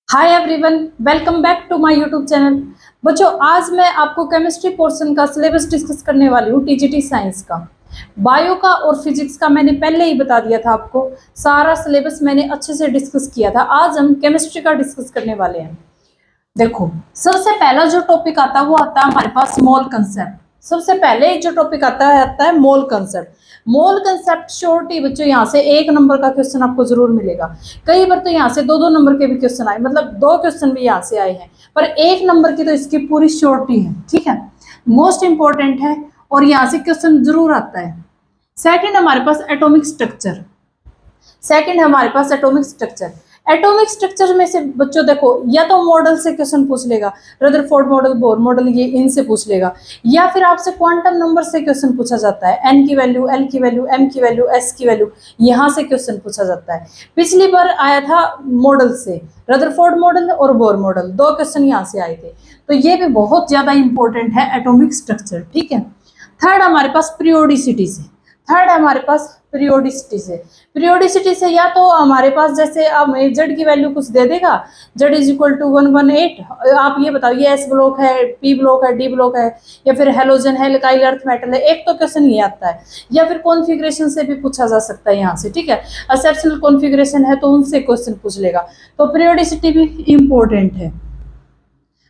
Hi everyone, welcome back to my YouTube channel. बच्चों, आज मैं आपको केमिस्ट्री पोर्शन का सिलेबस डिस्कस करने वाली हूँ। टीजीटी साइंस का, बायो का और फिजिक्स का मैंने पहले ही बता दिया था आपको। सारा सिलेबस मैंने अच्छे से डिस्कस किया था। आज हम केमिस्ट्री का डिस्कस करने वाले हैं। देखो, सबसे पहला जो टॉपिक आता है वो आता है हमारे पास मोल कंसेप्ट। सबसे पहले जो टॉपिक आता है मोल कंसेप्ट। मोल कंसेप्ट श्योरिटी बच्चों, यहाँ से 1 नंबर का क्वेश्चन आपको जरूर मिलेगा। कई बार तो यहाँ से 2-2 नंबर के भी क्वेश्चन आए, मतलब 2 क्वेश्चन भी यहाँ से आए हैं, पर 1 नंबर की तो इसकी पूरी श्योरिटी है। ठीक है, मोस्ट इंपॉर्टेंट है और यहाँ से क्वेश्चन जरूर आता है। सेकंड हमारे पास एटॉमिक स्ट्रक्चर। सेकंड हमारे पास एटॉमिक स्ट्रक्चर। एटॉमिक स्ट्रक्चर में से बच्चों देखो, या तो मॉडल से क्वेश्चन पूछ लेगा, रदरफोर्ड मॉडल, बोर मॉडल, ये इनसे पूछ लेगा, या फिर आपसे क्वांटम नंबर से क्वेश्चन पूछा जाता है। एन की वैल्यू, एल की वैल्यू, एम की वैल्यू, एस की वैल्यू, यहाँ से क्वेश्चन पूछा जाता है। पिछली बार आया था मॉडल से, रदरफोर्ड मॉडल और बोर मॉडल, 2 क्वेश्चन यहाँ से आए थे। तो ये भी बहुत ज्यादा इंपॉर्टेंट है एटॉमिक स्ट्रक्चर। ठीक है। थर्ड हमारे पास पीरियोडिसिटी से। थर्ड हमारे पास पीरियोडिसिटी से। पीरियोडिसिटी से या तो हमारे पास जैसे अब जेड की वैल्यू कुछ दे देगा, जेड इज इक्वल टू 118। आप ये बताओ, ये एस ब्लॉक है, पी ब्लॉक है, डी ब्लॉक है, या फिर हेलोजन है, एल्काइल अर्थ मेटल है। एक तो क्वेश्चन ये आता है, या फिर कॉन्फ़िगरेशन से भी पूछा जा सकता है यहाँ से। ठीक है, एक्सेप्शनल कॉन्फ़िगरेशन है तो उनसे क्वेश्चन पूछ लेगा। तो पीरियोडिसिटी भी इंपॉर्टेंट है।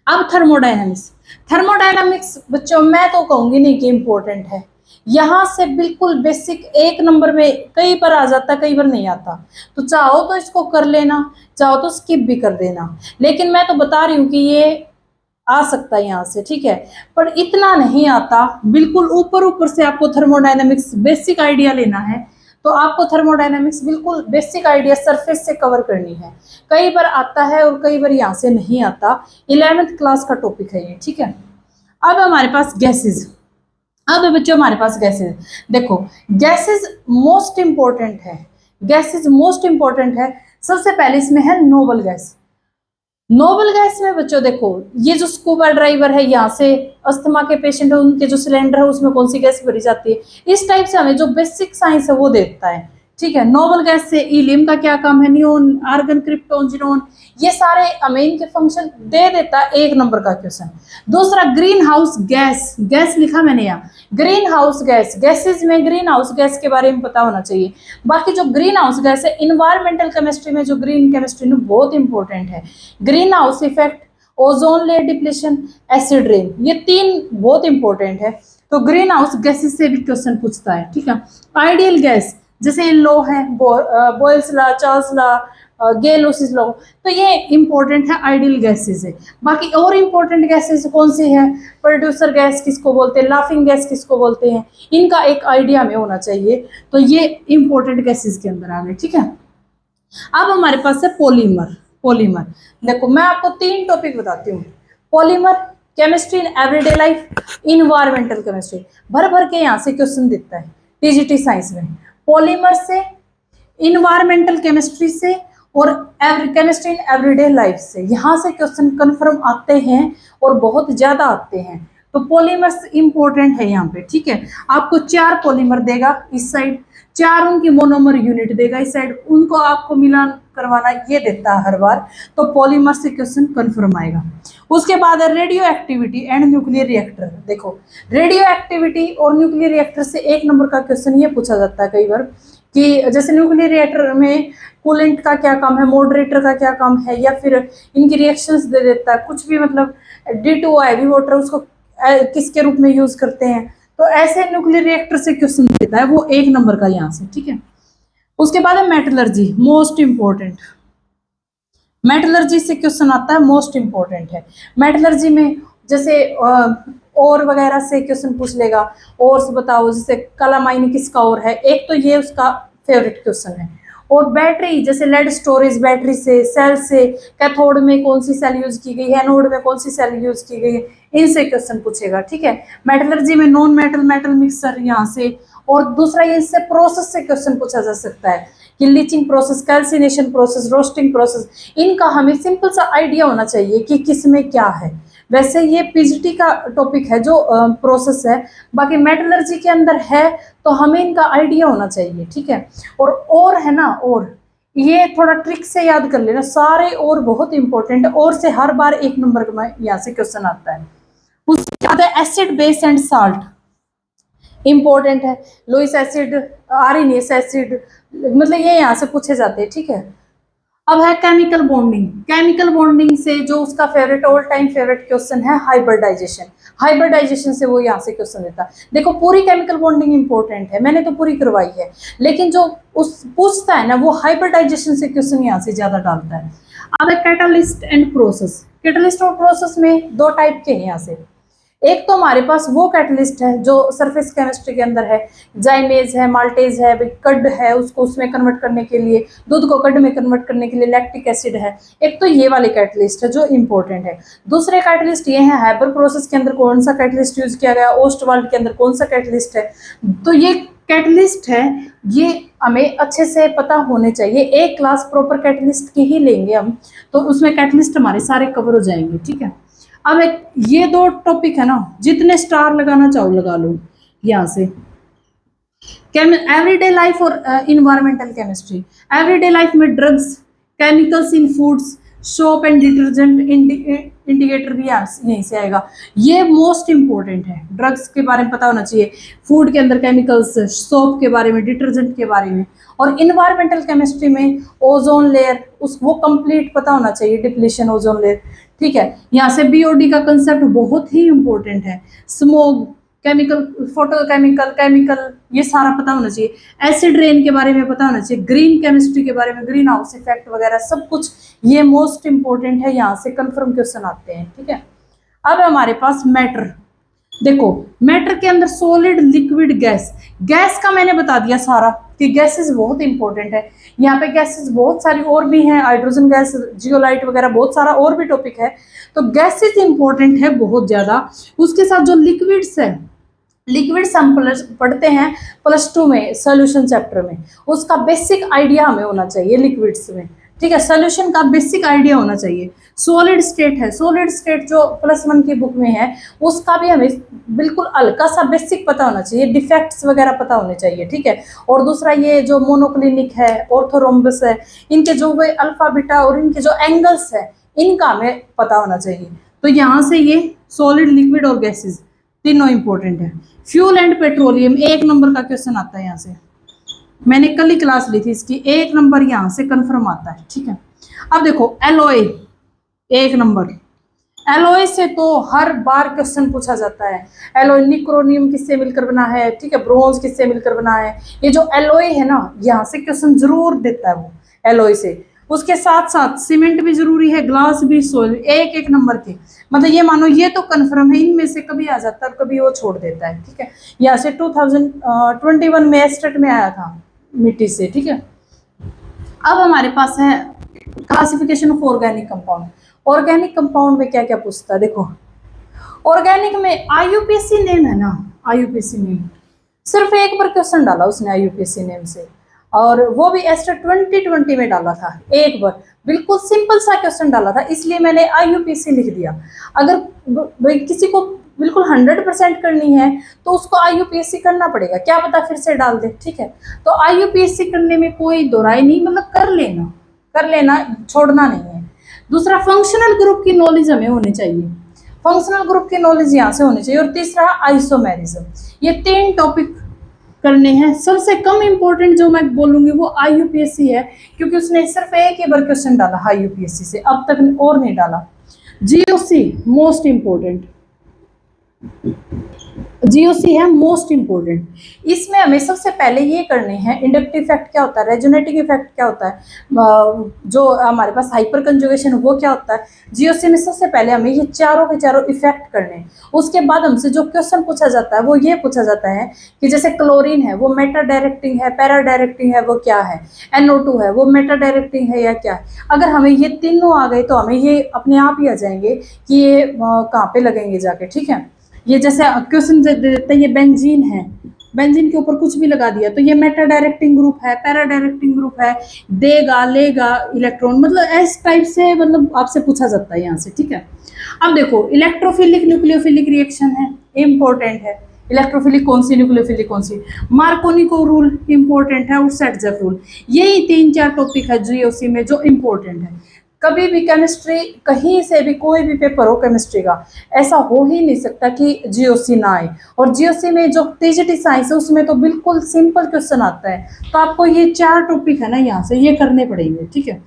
अब थर्मोडायनामिक्स। थर्मोडायनामिक्स बच्चों मैं तो कहूंगी नहीं कि इंपॉर्टेंट है। यहां से बिल्कुल बेसिक 1 नंबर में कई बार आ जाता, कई बार नहीं आता। तो चाहो तो इसको कर लेना, चाहो तो स्किप भी कर देना, लेकिन मैं तो बता रही हूँ कि ये आ सकता है यहाँ से। ठीक है, पर इतना नहीं आता। बिल्कुल ऊपर ऊपर से आपको थर्मोडायनामिक्स बेसिक आइडिया लेना है, तो आपको थर्मोडायनामिक्स बिल्कुल बेसिक आइडिया सरफेस से कवर करनी है। कई बार आता है और कई बार यहाँ से नहीं आता। 11th क्लास का टॉपिक है ये। ठीक है। अब हमारे पास गैसेज। अब बच्चों हमारे पास गैसेज। देखो, गैसेज मोस्ट इंपॉर्टेंट है। गैसेज मोस्ट इंपॉर्टेंट है। सबसे पहले इसमें है नोबल गैस। नोबल गैस में बच्चों देखो, ये जो स्कूबा ड्राइवर है, यहाँ से अस्थमा के पेशेंट है, उनके जो सिलेंडर है उसमें कौन सी गैस भरी जाती है, इस टाइप से हमें जो बेसिक साइंस है वो देता है। ठीक है। नोबल गैस से ईलियम का क्या काम है, नियोन, आर्गन, क्रिप्टोन, जीनोन, ये सारे अमीन के फंक्शन दे देता है। 1 नंबर का क्वेश्चन। दूसरा ग्रीन हाउस गैस। गैस लिखा मैंने यहाँ, ग्रीन हाउस गैस। गैसेज में ग्रीन हाउस गैस के बारे में पता होना चाहिए। बाकी जो ग्रीन हाउस गैस है, इन्वायरमेंटल केमिस्ट्री में जो ग्रीन केमिस्ट्री में बहुत इंपॉर्टेंट है। Green house effect, ozone layer depletion, acid rain, ये 3 बहुत इंपॉर्टेंट है। तो ग्रीन हाउस गैसेस से भी क्वेश्चन पूछता है। ठीक है। आइडियल गैस जैसे लो है, Boyle's law, Charles law, Gay Lussac's law, तो ये इंपॉर्टेंट है, आइडियल गैसेस है। बाकी और इंपॉर्टेंट गैसेस कौन सी है, प्रोड्यूसर गैस किसको बोलते हैं, लाफिंग गैस किसको बोलते हैं, इनका एक आइडिया में होना चाहिए। तो ये इंपॉर्टेंट गैसेस के अंदर आ गए। ठीक है। अब हमारे पास है पॉलीमर। पॉलीमर देखो, मैं आपको 3 टॉपिक बताती हूँ। Polymer, chemistry in everyday life, environmental chemistry, भर भर के यहाँ से क्वेश्चन देता है टीजीटी साइंस में। पॉलीमर से, इन्वायरमेंटल केमिस्ट्री से, और केमिस्ट्री इन एवरीडे लाइफ से, यहाँ से क्वेश्चन कंफर्म आते हैं और बहुत ज्यादा आते हैं। तो पॉलीमर्स इंपॉर्टेंट है यहाँ पे। ठीक है। आपको 4 पॉलीमर देगा इस साइड, 4 उनकी मोनोमर यूनिट देगा इस साइड, उनको आपको मिलान करवाना ये देता है हर बार। तो पॉलीमर से क्वेश्चन कंफर्म आएगा। उसके बाद है radio activity and nuclear reactor. देखो, रेडियो एक्टिविटी और न्यूक्लियर रिएक्टर से 1 नंबर का क्वेश्चन ये पूछा जाता है कई बार, कि जैसे न्यूक्लियर रिएक्टर में कूलेंट का क्या काम है, मॉडरेटर का क्या काम है, या फिर इनकी रिएक्शंस दे देता है कुछ भी, मतलब D2O हैवी वाटर, उसको किसके रूप में यूज करते हैं। तो ऐसे न्यूक्लियर रिएक्टर से क्वेश्चन देता है वो 1 नंबर का यहाँ से। ठीक है। उसके बाद है मेटलर्जी, मोस्ट इंपॉर्टेंट। मेटलर्जी से क्वेश्चन आता है, मोस्ट इंपॉर्टेंट है। मेटलर्जी में जैसे और वगैरह से क्वेश्चन पूछ लेगा, और से बताओ जैसे कलामाइन किसका और है, एक तो ये उसका फेवरेट क्वेश्चन है। और बैटरी, जैसे लेड स्टोरेज बैटरी से, सेल से, कैथोड में कौन सी सेल यूज की गई है, एनोड में कौन सी सेल यूज की गई है, इनसे क्वेश्चन पूछेगा। ठीक है। मेटलर्जी में नॉन मेटल, मेटल मिक्सर यहाँ से, और दूसरा ये इससे प्रोसेस से क्वेश्चन पूछा जा सकता है कि leaching process, calcination process, roasting process, इनका हमें सिंपल सा आइडिया होना चाहिए कि किस में क्या है। वैसे ये पीजीटी का टॉपिक है जो प्रोसेस है, बाकी मेटलर्जी के अंदर है, तो हमें इनका आइडिया होना चाहिए। ठीक है। और है ना, और ये थोड़ा ट्रिक से याद कर लेना, सारे और बहुत इंपॉर्टेंट है, और से हर बार 1 नंबर में यहाँ से क्वेश्चन आता है। उसके बाद है acid, base and salt, important है। लुईस एसिड, आर्सेनिक एसिड, मतलब ये यहाँ से पूछे जाते हैं, ठीक है। अब है केमिकल बॉन्डिंग। केमिकल बॉन्डिंग से जो उसका favourite, all time favourite question है हाइब्रिडाइजेशन। हाइब्रिडाइजेशन से वो यहाँ से क्वेश्चन देता है। देखो पूरी केमिकल बॉन्डिंग इंपॉर्टेंट है, मैंने तो पूरी करवाई है, लेकिन जो उस पूछता है ना वो हाइब्रिडाइजेशन से क्वेश्चन यहाँ से ज्यादा डालता है। अब है कैटालिस्ट एंड प्रोसेस। कैटालिस्ट और प्रोसेस में 2 टाइप के हैं यहाँ से। एक तो हमारे पास वो कैटलिस्ट है जो सरफेस केमिस्ट्री के अंदर है, जाइमेज है, माल्टेज है, कड है, उसको उसमें कन्वर्ट करने के लिए, दूध को कड में कन्वर्ट करने के लिए लैक्टिक एसिड है। एक तो ये वाले कैटलिस्ट है जो इंपॉर्टेंट है। दूसरे कैटलिस्ट ये है हैबर प्रोसेस के अंदर कौन सा कैटलिस्ट यूज किया गया, ओस्टवाल्ड के अंदर कौन सा कैटलिस्ट है। तो ये कैटलिस्ट है, ये हमें अच्छे से पता होने चाहिए। एक क्लास प्रॉपर कैटलिस्ट की ही लेंगे हम, तो उसमें कैटलिस्ट हमारे सारे कवर हो जाएंगे, ठीक है। अब एक ये 2 टॉपिक है ना, जितने स्टार लगाना चाहो लगा लो यहाँ से। एवरीडे लाइफ और इन्वायरमेंटल केमिस्ट्री। एवरीडे लाइफ में drugs, chemicals in foods, soap and detergent, indicator भी यहीं से आएगा। ये मोस्ट इंपॉर्टेंट है, ड्रग्स के बारे में पता होना चाहिए, फूड के अंदर केमिकल्स, सोप के बारे में, डिटर्जेंट के बारे में। और इन्वायरमेंटल केमिस्ट्री में ओजोन लेयर, वो कंप्लीट पता होना चाहिए, डिप्लीशन ओजोन लेयर, ठीक है। यहाँ से बीओडी का कंसेप्ट बहुत ही इंपॉर्टेंट है। स्मोक, केमिकल, फोटोकेमिकल, केमिकल, ये सारा पता होना चाहिए। एसिड रेन के बारे में पता होना चाहिए, ग्रीन केमिस्ट्री के बारे में, ग्रीन हाउस इफेक्ट वगैरह सब कुछ, ये मोस्ट इंपॉर्टेंट है, यहाँ से कंफर्म क्वेश्चन आते हैं, ठीक है। अब हमारे पास मैटर। देखो मैटर के अंदर सॉलिड, लिक्विड, गैस। गैस का मैंने बता दिया सारा कि गैसेस बहुत इंपॉर्टेंट है। यहाँ पे गैसेस बहुत सारी और भी हैं, हाइड्रोजन गैस, जियोलाइट वगैरह, बहुत सारा और भी टॉपिक है। तो गैसेस इंपॉर्टेंट है बहुत ज्यादा। उसके साथ जो लिक्विड्स है, लिक्विड्स हम पढ़ते हैं +2 में सोल्यूशन चैप्टर में, उसका बेसिक आइडिया हमें होना चाहिए लिक्विड्स में, ठीक है। सोल्यूशन का बेसिक आइडिया होना चाहिए। सॉलिड स्टेट है, सॉलिड स्टेट जो +1 की बुक में है, उसका भी हमें बिल्कुल हल्का सा बेसिक पता होना चाहिए, डिफेक्ट्स वगैरह पता होने चाहिए, ठीक है। और दूसरा ये जो मोनोक्लिनिक है, ऑर्थोरोम्बस है, इनके जो वे अल्फा बीटा और इनके जो एंगल्स है, इनका हमें पता होना चाहिए। तो यहाँ से ये सॉलिड, लिक्विड और गैसेस तीनों इंपॉर्टेंट है। फ्यूल एंड पेट्रोलियम 1 नंबर का क्वेश्चन आता है यहाँ से, मैंने कल ही क्लास ली थी इसकी, 1 नंबर यहाँ से कंफर्म आता है, ठीक है। अब देखो एलॉय 1 नंबर। एलॉय से तो हर बार क्वेश्चन पूछा जाता है। एलॉय, निक्रोनियम किससे मिलकर बना है, ठीक है, ब्रोंज किससे मिलकर बना है। ये जो एलॉय है ना, यहाँ से क्वेश्चन जरूर देता है वो एलॉय से। उसके साथ साथ सीमेंट भी जरूरी है, ग्लास भी, सोल, 1-1 नंबर के। मतलब ये मानो ये तो कंफर्म है, इनमें से कभी आ जाता है और कभी वो छोड़ देता है, ठीक है। यहाँ से 2021 में एस्टेट में आया था मिट्टी से, ठीक है। अब हमारे पास है classification of organic compound. Organic compound में क्या क्या पूछता है, देखो ऑर्गेनिक में आईयूपीएसी नेम है ना, आईयूपीएसी नेम सिर्फ एक बार क्वेश्चन डाला उसने आईयूपीएसी नेम से, और वो भी एस्टेट 2020 में डाला था एक बार, बिल्कुल सिंपल सा क्वेश्चन डाला था, इसलिए मैंने आईयूपीएसी लिख दिया। अगर किसी को बिल्कुल 100% करनी है तो उसको आईयूपीएससी करना पड़ेगा, क्या पता फिर से डाल दे, ठीक है। तो आईयूपीएससी करने में कोई दोराई नहीं, मतलब कर लेना, छोड़ना नहीं है। दूसरा फंक्शनल ग्रुप की नॉलेज हमें होनी चाहिए, फंक्शनल ग्रुप की नॉलेज यहाँ से होनी चाहिए। और तीसरा आइसोमेरिज्म। ये 3 टॉपिक करने हैं। सबसे कम इंपॉर्टेंट जो मैं बोलूंगी वो आईयूपीएससी है, क्योंकि उसने सिर्फ एक ही बार क्वेश्चन डाला आईयूपीएससी से, अब तक और नहीं डाला। जीओसी मोस्ट इंपॉर्टेंट, जीओसी है मोस्ट इंपोर्टेंट। इसमें हमें सबसे पहले ये करने हैं, इंडक्टिव इफेक्ट क्या होता है, रेजोनेटिंग इफेक्ट क्या होता है, जो हमारे पास हाइपर कंजुगेशन वो क्या होता है। जीओसी में सबसे पहले हमें ये चारों के चारों इफेक्ट करने हैं। उसके बाद हमसे जो क्वेश्चन पूछा जाता है वो ये पूछा जाता है कि जैसे क्लोरीन है वो मेटा डायरेक्टिंग है, पैरा डायरेक्टिंग है, वो क्या है, NO2 है वो मेटा डायरेक्टिंग है या क्या है। अगर हमें ये तीनों आ गए तो हमें ये अपने आप ही आ जाएंगे कि ये कहाँ पे लगेंगे जाके, ठीक है। ये जैसे क्वेश्चन देते हैं, ये बेंजीन है, बेंजीन के ऊपर कुछ भी लगा दिया तो ये मेटा डायरेक्टिंग ग्रुप है, पैरा डायरेक्टिंग ग्रुप है, देगा लेगा इलेक्ट्रॉन, मतलब इस टाइप से मतलब आपसे पूछा जाता है यहाँ से, ठीक है। अब देखो इलेक्ट्रोफिलिक न्यूक्लियोफिलिक रिएक्शन है, इंपॉर्टेंट है, इलेक्ट्रोफिलिक कौन सी, न्यूक्लियोफिलिक कौन सी, मार्कोनी रूल इंपॉर्टेंट है और सेटजेफ रूल। यही 3-4 टॉपिक है जीओसी में जो इंपॉर्टेंट है। कभी भी केमिस्ट्री कहीं से भी कोई भी पेपर हो केमिस्ट्री का, ऐसा हो ही नहीं सकता कि जीओसी ना आए। और जीओसी में जो टीजीटी साइंस है उसमें तो बिल्कुल सिंपल क्वेश्चन आता है। तो आपको ये 4 टॉपिक है ना यहाँ से ये करने पड़ेंगे, ठीक है।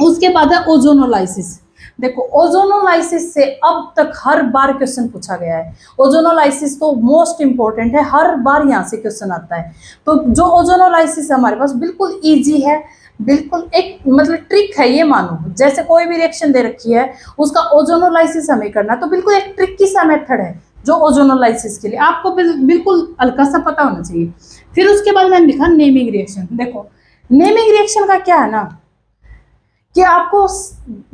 उसके बाद है ओजोनोलाइसिस। देखो ओजोनोलाइसिस से अब तक हर बार क्वेश्चन पूछा गया है। ओजोनोलाइसिस तो मोस्ट इंपॉर्टेंट है, हर बार यहाँ से क्वेश्चन आता है। तो जो ओजोनोलाइसिस है हमारे पास बिल्कुल इजी है, बिल्कुल एक मतलब ट्रिक है ये, मानो जैसे कोई भी रिएक्शन दे रखी है उसका ओजोनोलाइसिस हमें करना, तो बिल्कुल एक ट्रिकी सा मेथड है जो ओजोनोलाइसिस के लिए आपको बिल्कुल हल्का सा पता होना चाहिए। फिर उसके बाद मैंने लिखा नेमिंग रिएक्शन। देखो नेमिंग रिएक्शन का क्या है ना कि आपको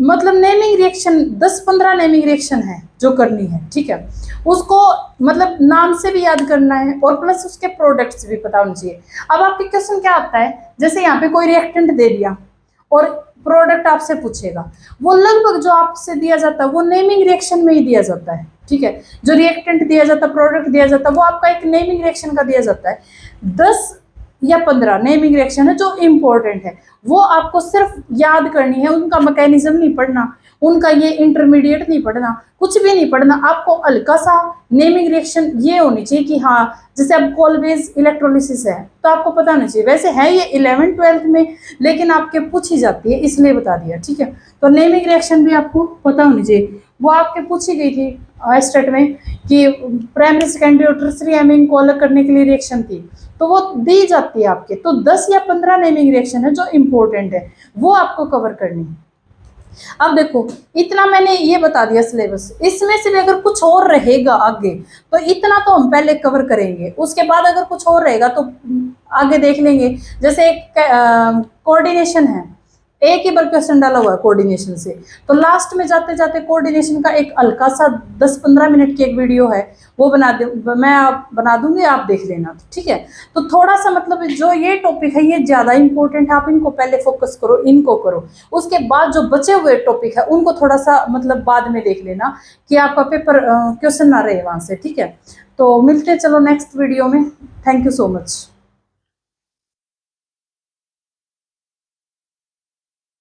मतलब नेमिंग रिएक्शन 10-15 नेमिंग रिएक्शन है जो करनी है, ठीक है। उसको मतलब नाम से भी याद करना है और प्लस उसके प्रोडक्ट्स भी पता होने चाहिए। अब आपके क्वेश्चन क्या आता है, जैसे यहाँ पे कोई रिएक्टेंट दे दिया और प्रोडक्ट आपसे पूछेगा, वो लगभग जो आपसे दिया जाता है वो नेमिंग रिएक्शन में ही दिया जाता है, ठीक है। जो रिएक्टेंट दिया जाता है, प्रोडक्ट दिया जाता है, वो आपका एक नेमिंग रिएक्शन का दिया जाता है। 10 या 15 नेमिंग रिएक्शन है जो इंपॉर्टेंट है, वो आपको सिर्फ याद करनी है। उनका मैकेनिज्म नहीं पढ़ना, उनका ये इंटरमीडिएट नहीं पढ़ना, कुछ भी नहीं पढ़ना। आपको हल्का सा नेमिंग रिएक्शन ये होनी चाहिए कि हाँ, जैसे अब कोलवेज इलेक्ट्रोलिसिस है तो आपको पता होना चाहिए। वैसे है ये 11th-12th में, लेकिन आपके पूछी जाती है इसलिए बता दिया, ठीक है। तो नेमिंग रिएक्शन भी आपको पता होनी चाहिए। वो आपके पूछी गई थी स्टेट में कि प्राइमरी सेकेंडरी और टर्सरी एमिंग को अलग करने के लिए रिएक्शन थी, तो वो दी जाती है आपके। तो 10 या 15 नेमिंग रिएक्शन है जो इंपॉर्टेंट है, वो आपको कवर करनी है। अब देखो इतना मैंने ये बता दिया सिलेबस, इसमें से भी अगर कुछ और रहेगा आगे तो इतना तो हम पहले कवर करेंगे, उसके बाद अगर कुछ और रहेगा तो आगे देख लेंगे। जैसे एक कोऑर्डिनेशन है, एक ही बार क्वेश्चन डाला हुआ है कोऑर्डिनेशन से, तो लास्ट में जाते जाते कोऑर्डिनेशन का एक हल्का सा 10-15 मिनट की एक वीडियो है, वो मैं बना दूंगी, आप देख लेना, ठीक है। तो थोड़ा सा मतलब जो ये टॉपिक है ये ज़्यादा इंपॉर्टेंट है, आप इनको पहले फोकस करो, इनको करो। उसके बाद जो बचे हुए टॉपिक है उनको थोड़ा सा मतलब बाद में देख लेना कि आपका पेपर क्वेश्चन ना रहे वहाँ से, ठीक है। तो मिलते चलो नेक्स्ट वीडियो में। Thank you so much.